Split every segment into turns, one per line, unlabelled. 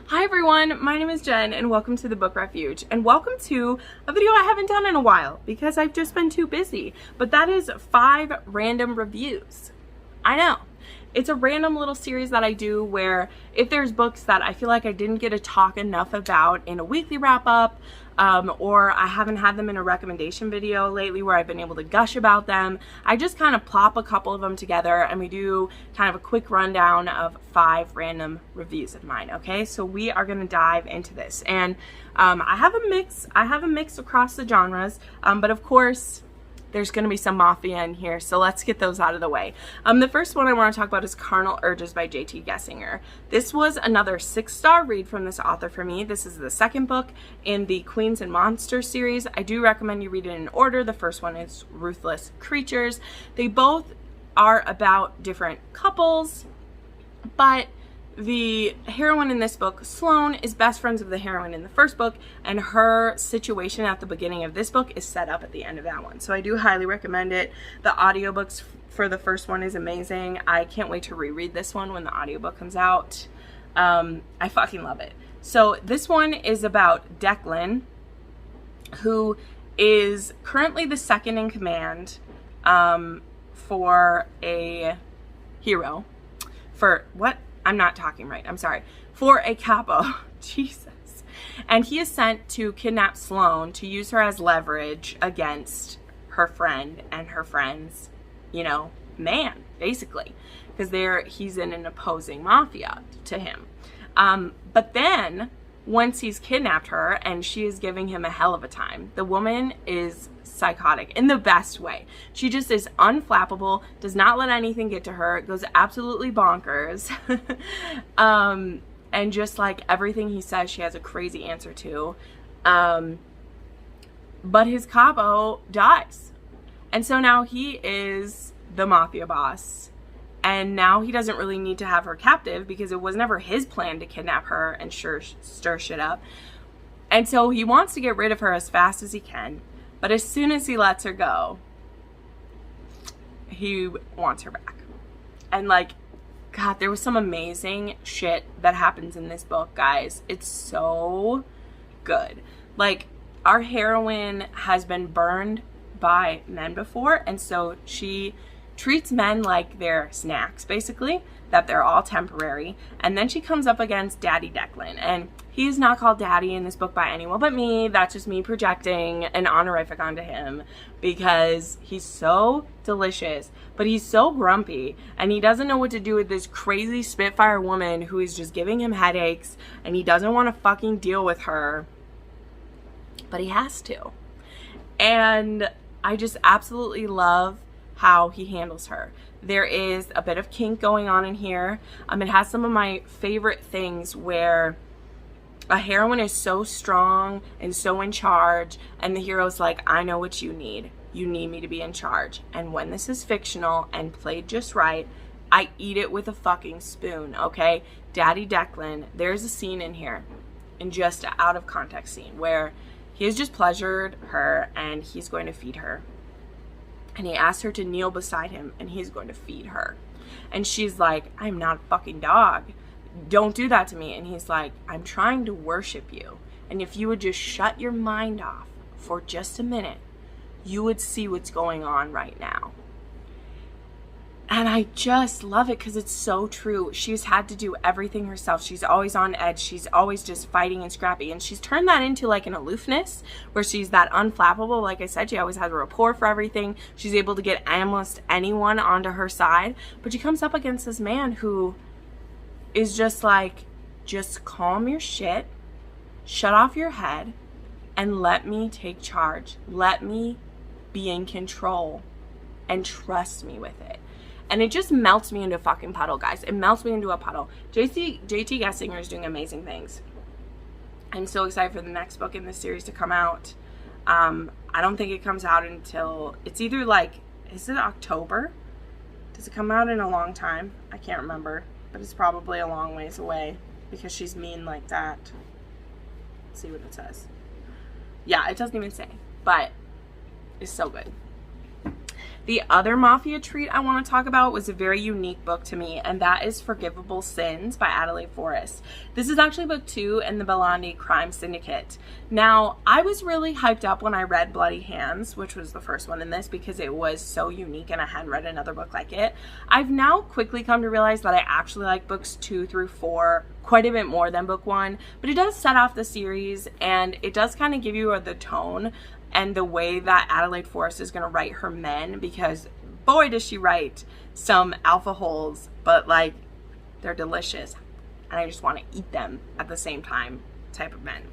Hi everyone, my name is Jen and welcome to the book Refuge, and welcome to a video I haven't done in a while because I've just been too busy, but that is 5 random reviews. I know. It's a random little series that I do where if there's books that I feel like I didn't get to talk enough about in a weekly wrap up, or I haven't had them in a recommendation video lately where I've been able to gush about them, I just kind of plop a couple of them together and we do kind of a quick rundown of 5 random reviews of mine. Okay, so we are going to dive into this, and I have a mix across the genres, but of course there's going to be some mafia in here, so let's get those out of the way. The first one I want to talk about is Carnal Urges by J.T. Geissinger. This was another 6-star read from this author for me. This is the second book in the Queens and Monsters series. I do recommend you read it in order. The first one is Ruthless Creatures. They both are about different couples, but the heroine in this book, Sloane, is best friends with the heroine in the first book, and her situation at the beginning of this book is set up at the end of that one. So I do highly recommend it. The audiobooks for the first one is amazing. I can't wait to reread this one when the audiobook comes out. I fucking love it. So this one is about Declan, who is currently the second in command for a hero. For what? I'm not talking right. I'm sorry. For a capo. Jesus. And he is sent to kidnap Sloane to use her as leverage against her friend and her friend's, you know, man, basically. Because he's in an opposing mafia to him. But then, once he's kidnapped her and she is giving him a hell of a time, the woman is psychotic in the best way. She just is unflappable, does not let anything get to her, goes absolutely bonkers. And just like everything he says, she has a crazy answer to. But his capo dies. And so now he is the mafia boss. And now he doesn't really need to have her captive because it was never his plan to kidnap her and stir shit up. And so he wants to get rid of her as fast as he can. But as soon as he lets her go, he wants her back. And like, God, there was some amazing shit that happens in this book, guys. It's so good. Like, our heroine has been burned by men before, and so she treats men like they're snacks, basically, that they're all temporary. And then she comes up against Daddy Declan, and he is not called Daddy in this book by anyone but me. That's just me projecting an honorific onto him because he's so delicious, but he's so grumpy, and he doesn't know what to do with this crazy Spitfire woman who is just giving him headaches, and he doesn't want to fucking deal with her, but he has to. And I just absolutely love how he handles her. There is a bit of kink going on in here. It has some of my favorite things where a heroine is so strong and so in charge, and the hero's like, I know what you need. You need me to be in charge. And when this is fictional and played just right, I eat it with a fucking spoon, okay? Daddy Declan, there's a scene in here, in just an out of context scene, where he has just pleasured her and he's going to feed her. And he asks her to kneel beside him and he's going to feed her. And she's like, I'm not a fucking dog. Don't do that to me. And he's like, I'm trying to worship you. And if you would just shut your mind off for just a minute, you would see what's going on right now. And I just love it because it's so true. She's had to do everything herself. She's always on edge. She's always just fighting and scrappy. And she's turned that into like an aloofness where she's that unflappable. Like I said, she always has a rapport for everything. She's able to get almost anyone onto her side. But she comes up against this man who is just like, just calm your shit, shut off your head, and let me take charge. Let me be in control and trust me with it. And it just melts me into a fucking puddle, guys. It melts me into a puddle. J.T. Geissinger is doing amazing things. I'm so excited for the next book in this series to come out. I don't think it comes out until, it's either like, is it October? Does it come out in a long time? I can't remember. But it's probably a long ways away because she's mean like that. Let's see what it says. Yeah, it doesn't even say. But it's so good. The other mafia treat I want to talk about was a very unique book to me, and that is Forgivable Sins by Adelaide Forrest. This is actually book 2 in the Belandi Crime Syndicate. Now, I was really hyped up when I read Bloody Hands, which was the first one in this, because it was so unique and I hadn't read another book like it. I've now quickly come to realize that I actually like books 2 through 4 quite a bit more than book 1, but it does set off the series, and it does kind of give you the tone and the way that Adelaide Forrest is going to write her men, because boy does she write some alpha holes, but like, they're delicious and I just want to eat them at the same time type of men.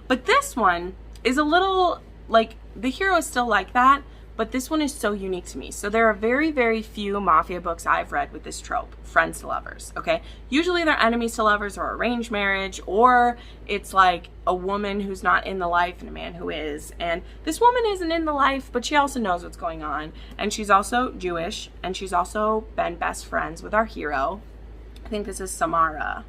But this one is a little like, the hero is still like that, but this one is so unique to me. So there are very, very few mafia books I've read with this trope, friends to lovers, okay? Usually they're enemies to lovers or arranged marriage, or it's like a woman who's not in the life and a man who is. And this woman isn't in the life, but she also knows what's going on. And she's also Jewish, and she's also been best friends with our hero. I think this is Samara.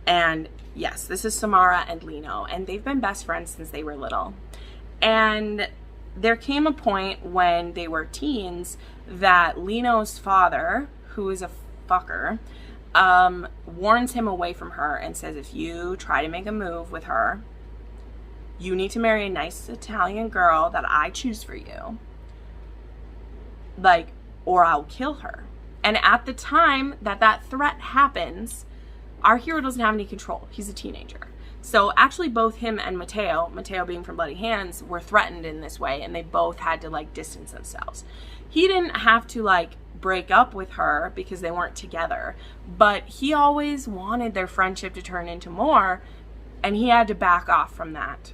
And yes, this is Samara and Lino, and they've been best friends since they were little. And there came a point when they were teens that Lino's father, who is a fucker, warns him away from her and says, if you try to make a move with her, you need to marry a nice Italian girl that I choose for you, like, or I'll kill her. And at the time that that threat happens, our hero doesn't have any control. He's a teenager. So actually both him and Matteo being from Bloody Hands, were threatened in this way, and they both had to like distance themselves. He didn't have to like break up with her because they weren't together, but he always wanted their friendship to turn into more, and he had to back off from that.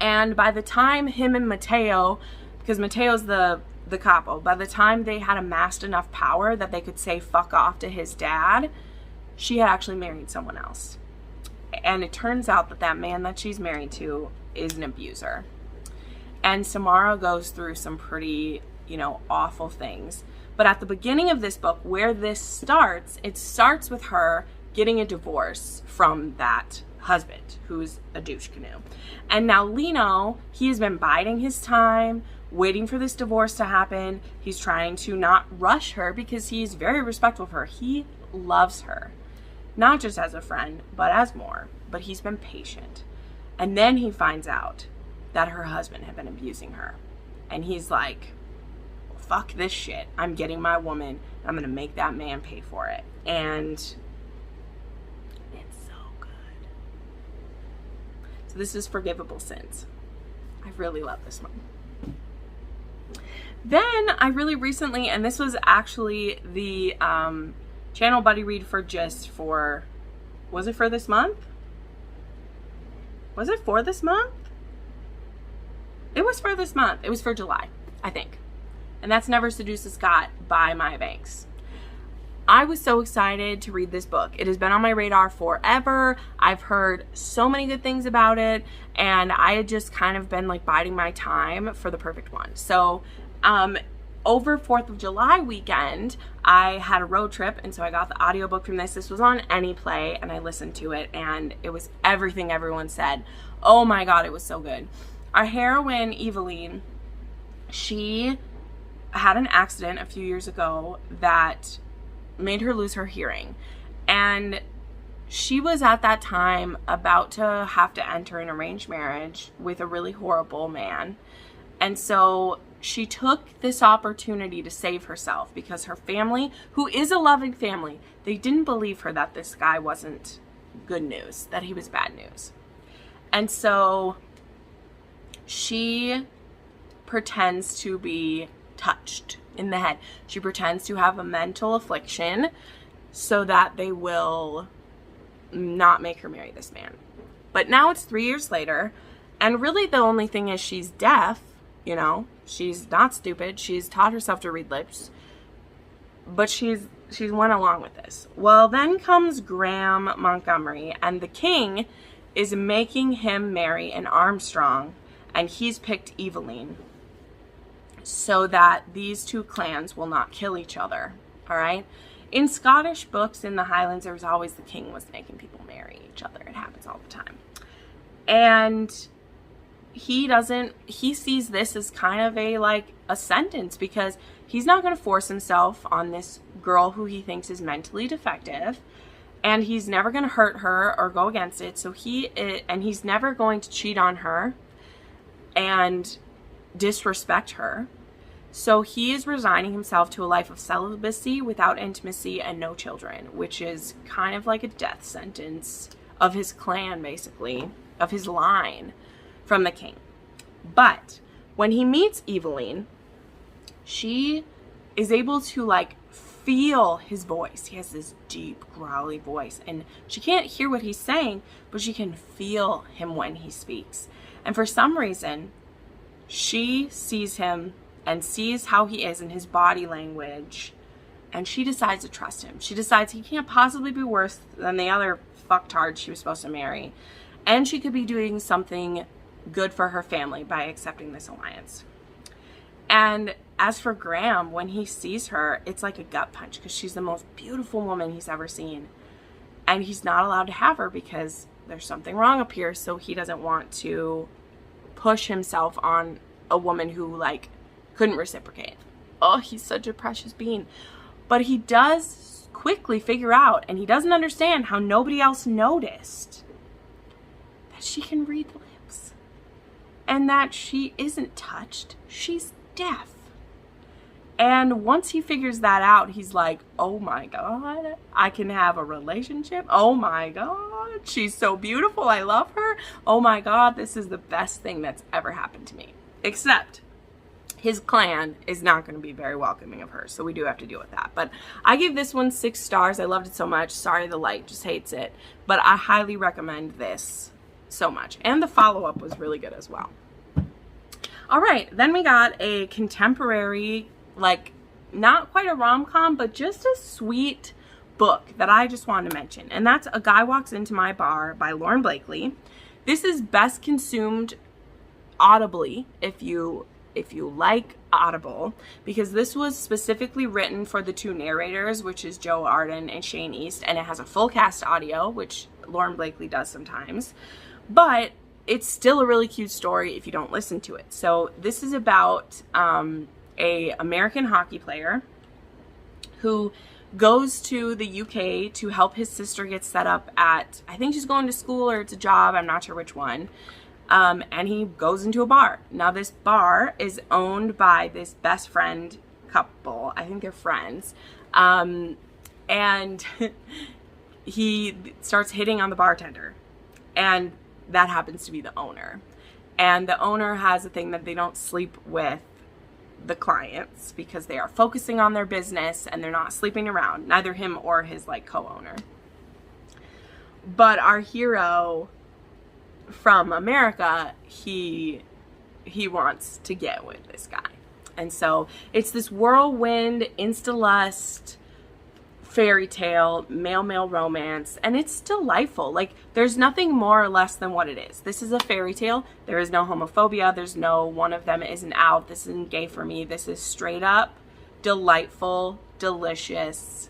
And by the time him and Matteo, because Matteo's the capo, by the time they had amassed enough power that they could say fuck off to his dad, she had actually married someone else. And it turns out that that man that she's married to is an abuser. And Samara goes through some pretty, awful things. But at the beginning of this book, where this starts, it starts with her getting a divorce from that husband, who's a douche canoe. And now Lino, he has been biding his time, waiting for this divorce to happen. He's trying to not rush her because he's very respectful of her. He loves her. Not just as a friend, but as more. But he's been patient. And then he finds out that her husband had been abusing her. And he's like, fuck this shit. I'm getting my woman. I'm going to make that man pay for it. And it's so good. So this is Forgivable Sins. I really love this one. Then I really recently, and this was actually the channel buddy read for was it for this month? Was it for this month? It was for this month. It was for July, I think. And that's Never Seduce a Scot by Maya Banks. I was so excited to read this book. It has been on my radar forever. I've heard so many good things about it, and I had just kind of been like biding my time for the perfect one. So, over 4th of July weekend, I had a road trip, and so I got the audiobook from this. This was on AnyPlay, and I listened to it, and it was everything everyone said. Oh my god, it was so good. Our heroine, Eveline, she had an accident a few years ago that made her lose her hearing. And she was at that time about to have to enter an arranged marriage with a really horrible man. And so she took this opportunity to save herself because her family, who is a loving family, they didn't believe her that this guy wasn't good news, that he was bad news. And so she pretends to be touched in the head. She pretends to have a mental affliction so that they will not make her marry this man. But now it's 3 years later, and really the only thing is she's deaf. She's not stupid. She's taught herself to read lips, but she's went along with this. Well, then comes Graham Montgomery, and the king is making him marry an Armstrong, and he's picked Eveline so that these two clans will not kill each other. All right. In Scottish books in the Highlands, there was always the king was making people marry each other. It happens all the time. And he sees this as kind of a sentence, because he's not going to force himself on this girl who he thinks is mentally defective, and he's never going to hurt her or go against it. So he's never going to cheat on her and disrespect her. So he is resigning himself to a life of celibacy without intimacy and no children, which is kind of like a death sentence of his clan, basically, of his line from the king. But when he meets Eveline, she is able to feel his voice. He has this deep, growly voice, and she can't hear what he's saying, but she can feel him when he speaks. And for some reason, she sees him and sees how he is in his body language, and she decides to trust him. She decides he can't possibly be worse than the other fucktard she was supposed to marry, and she could be doing something good for her family by accepting this alliance. And as for Graham, when he sees her, it's like a gut punch, because she's the most beautiful woman he's ever seen, and he's not allowed to have her because there's something wrong up here. So he doesn't want to push himself on a woman who couldn't reciprocate. Oh, he's such a precious being. But he does quickly figure out, and he doesn't understand how nobody else noticed, that she can read lips, and that she isn't touched, she's deaf. And once he figures that out, he's like, oh my God, I can have a relationship. Oh my God, she's so beautiful, I love her. Oh my God, this is the best thing that's ever happened to me. Except his clan is not going to be very welcoming of her, so we do have to deal with that. But I gave this one 6 stars. I loved it so much. Sorry, the light just hates it. But I highly recommend this so much. And the follow-up was really good as well. All right, then we got a contemporary, not quite a rom-com, but just a sweet book that I just wanted to mention. And that's A Guy Walks Into My Bar by Lauren Blakely. This is best consumed audibly if you like Audible, because this was specifically written for the 2 narrators, which is Joe Arden and Shane East, and it has a full cast audio, which Lauren Blakely does sometimes, but it's still a really cute story if you don't listen to it. So this is about a American hockey player who goes to the UK to help his sister get set up at, I think she's going to school or it's a job, I'm not sure which one. And he goes into a bar. Now this bar is owned by this best friend couple. I think they're friends. And he starts hitting on the bartender. And that happens to be the owner. And the owner has a thing that they don't sleep with the clients because they are focusing on their business and they're not sleeping around. Neither him or his co-owner. But our hero from America, he wants to get with this guy. And so it's this whirlwind, insta-lust, fairy tale, male romance, and it's delightful. There's nothing more or less than what it is. This is a fairy tale. There is no homophobia. There's no one of them isn't out. This isn't gay for me. This is straight up delightful, delicious,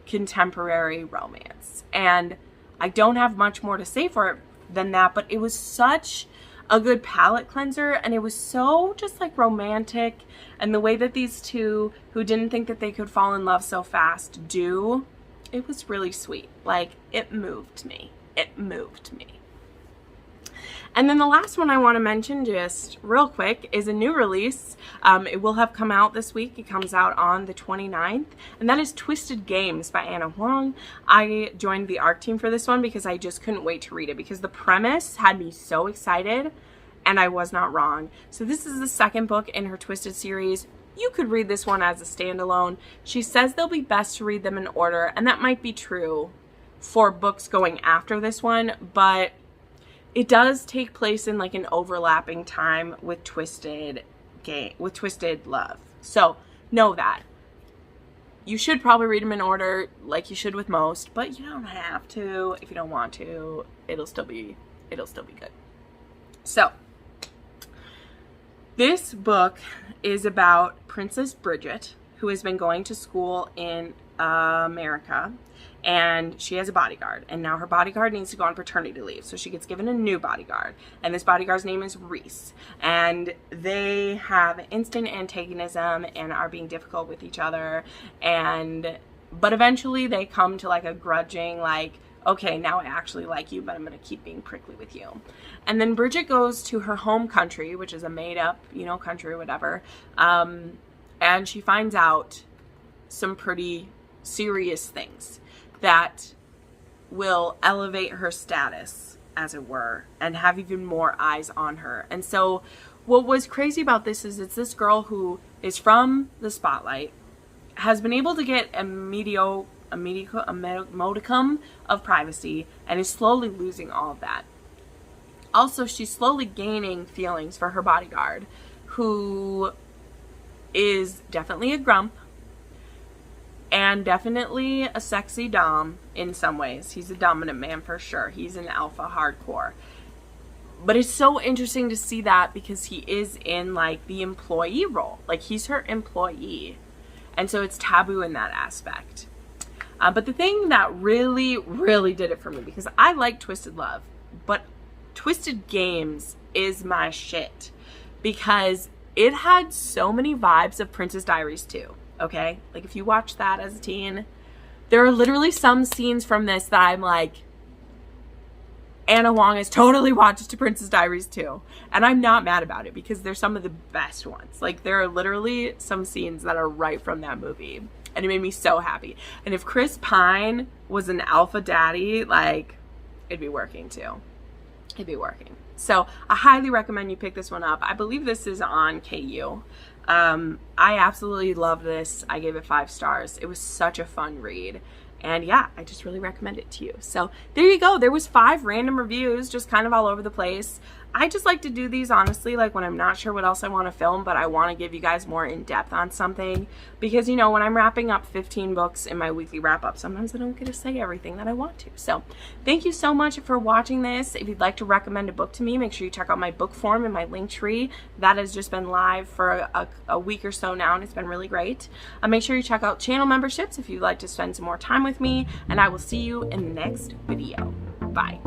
contemporary romance. And I don't have much more to say for it than that, but it was such a good palate cleanser, and it was so just romantic, and the way that these two who didn't think that they could fall in love so fast it was really sweet. It moved me. And then the last one I want to mention just real quick is a new release. It will have come out this week. It comes out on the 29th, and that is Twisted Games by Anna Huang. I joined the ARC team for this one because I just couldn't wait to read it, because the premise had me so excited, and I was not wrong. So this is the second book in her Twisted series. You could read this one as a standalone. She says they'll be best to read them in order, and that might be true for books going after this one, but it does take place in an overlapping time with Twisted Love. So know that. You should probably read them in order like you should with most, but you don't have to if you don't want to. It'll still be good. So this book is about Princess Bridget, who has been going to school in America, and she has a bodyguard, and now her bodyguard needs to go on paternity leave, so she gets given a new bodyguard, and this bodyguard's name is Reese, and they have instant antagonism and are being difficult with each other, but eventually they come to like a grudging, like, okay, now I actually like you, but I'm going to keep being prickly with you. And then Bridget goes to her home country, which is a made up, country or whatever, and she finds out some pretty serious things that will elevate her status, as it were, and have even more eyes on her. And so what was crazy about this is it's this girl who is from the spotlight, has been able to get a modicum of privacy, and is slowly losing all of that. Also, she's slowly gaining feelings for her bodyguard, who is definitely a grump and definitely a sexy dom in some ways. He's a dominant man for sure. He's an alpha hardcore. But it's so interesting to see that because he is in like the employee role. Like, he's her employee. And so it's taboo in that aspect. But the thing that really, really did it for me, because I like Twisted Love, but Twisted Games is my shit. Because it had so many vibes of Princess Diaries 2, okay? Like, if you watch that as a teen, there are literally some scenes from this that I'm like, Anna Huang has totally watched Princess Diaries 2. And I'm not mad about it because they're some of the best ones. Like, there are literally some scenes that are right from that movie. And it made me so happy. And if Chris Pine was an alpha daddy, like, it'd be working too. It'd be working. So I highly recommend you pick this one up. I believe this is on KU. I absolutely loved this. I gave it 5 stars. It was such a fun read. And yeah, I just really recommend it to you. So there you go. There was 5 random reviews, just kind of all over the place. I just like to do these, honestly, like when I'm not sure what else I want to film, but I want to give you guys more in depth on something. Because, when I'm wrapping up 15 books in my weekly wrap up, sometimes I don't get to say everything that I want to. So thank you so much for watching this. If you'd like to recommend a book to me, make sure you check out my book form in my link tree. That has just been live for a week or so now, and it's been really great. Make sure you check out channel memberships if you'd like to spend some more time with me, and I will see you in the next video. Bye.